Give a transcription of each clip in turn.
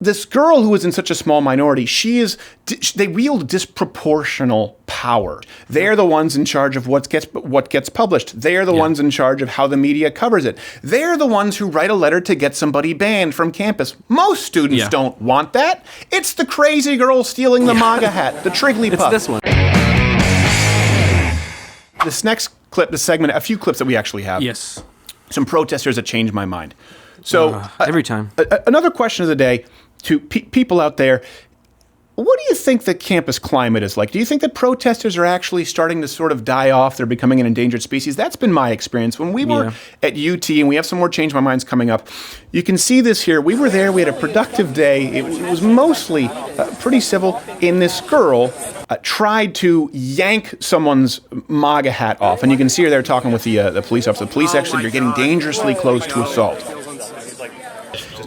this girl who is in such a small minority, they wield disproportional power. They're the ones in charge of what gets published. They're the ones in charge of how the media covers it. They're the ones who write a letter to get somebody banned from campus. Most students don't want that. It's the crazy girl stealing the MAGA-Hat, the Triggly Puff. It's this one. This next clip, this segment, a few clips that we actually have. Yes. Some protesters that changed my mind. So every time. Another question of the day to people out there. What do you think the campus climate is like? Do you think that protesters are actually starting to sort of die off? They're becoming an endangered species? That's been my experience. When we were at UT, and we have some more Change My Minds coming up, you can see this here. We were there. We had a productive day. It was mostly pretty civil. And this girl tried to yank someone's MAGA hat off. And you can see her there talking with the police officer. The police actually are getting dangerously close to assault.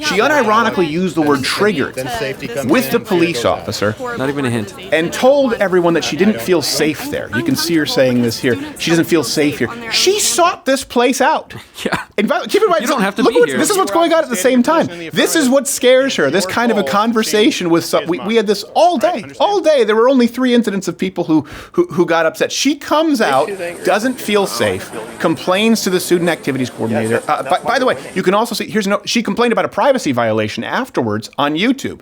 She unironically used the word triggered with the police officer. Not even a hint. And told everyone that she didn't feel safe there. You can see her saying this here. She doesn't feel safe here. She sought this place out. Yeah. And keep in mind, you don't have to look be here. This is what's going on at the same time. This is what scares her. This kind of a conversation with some. We had this all day. All day. There were only 3 incidents of people who got upset. She comes out, doesn't feel safe, complains to the student activities coordinator. By the way, you can also see, she complained about a privacy violation afterwards on YouTube,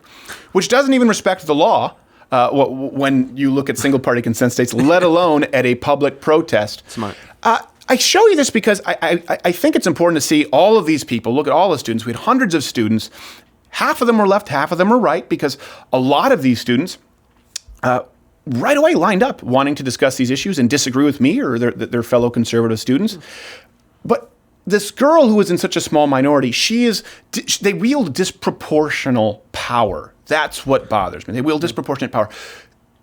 which doesn't even respect the law when you look at single-party consent states, let alone at a public protest. Smart. I show you this because I think it's important to see all of these people. Look at all the students. We had hundreds of students. Half of them were left, half of them were right, because a lot of these students right away lined up wanting to discuss these issues and disagree with me or their fellow conservative students. But this girl who is in such a small minority, they wield disproportional power. That's what bothers me. They wield disproportionate power.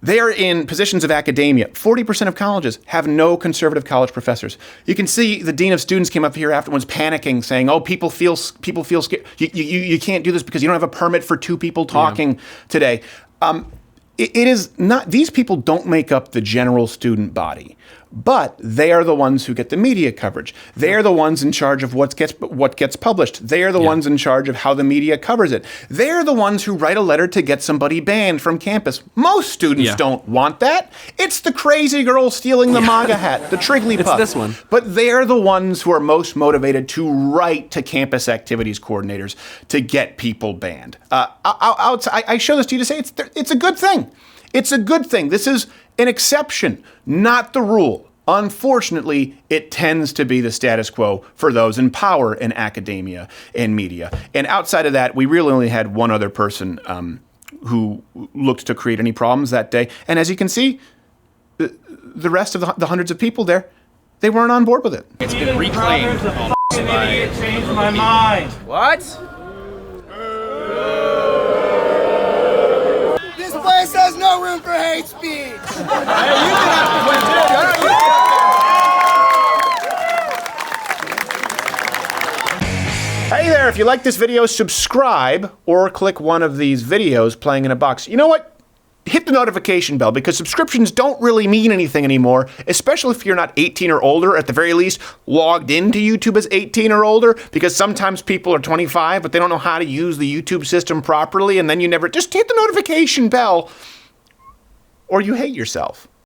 They're in positions of academia. 40% of colleges have no conservative college professors. You can see the dean of students came up here afterwards panicking, saying, "Oh, people feel scared. You can't do this because you don't have a permit for 2 people talking today." It is not. These people don't make up the general student body, but they are the ones who get the media coverage. They are the ones in charge of what gets published. They are the ones in charge of how the media covers it. They are the ones who write a letter to get somebody banned from campus. Most students don't want that. It's the crazy girl stealing the MAGA-Hat, the Triggly Puff. It's this one. But they're the ones who are most motivated to write to campus activities coordinators to get people banned. I show this to you to say it's a good thing. It's a good thing. This is an exception, not the rule. Unfortunately, it tends to be the status quo for those in power in academia and media. And outside of that, we really only had one other person who looked to create any problems that day. And as you can see, the rest of the hundreds of people there, they weren't on board with it. It's been reclaimed. Idiot, changed my mind. What? This place has no room for hate speech. Hey there, if you like this video, subscribe or click one of these videos playing in a box. You know what? Hit the notification bell, because subscriptions don't really mean anything anymore, especially if you're not 18 or older, at the very least logged into YouTube as 18 or older, because sometimes people are 25, but they don't know how to use the YouTube system properly, and then just hit the notification bell, or you hate yourself.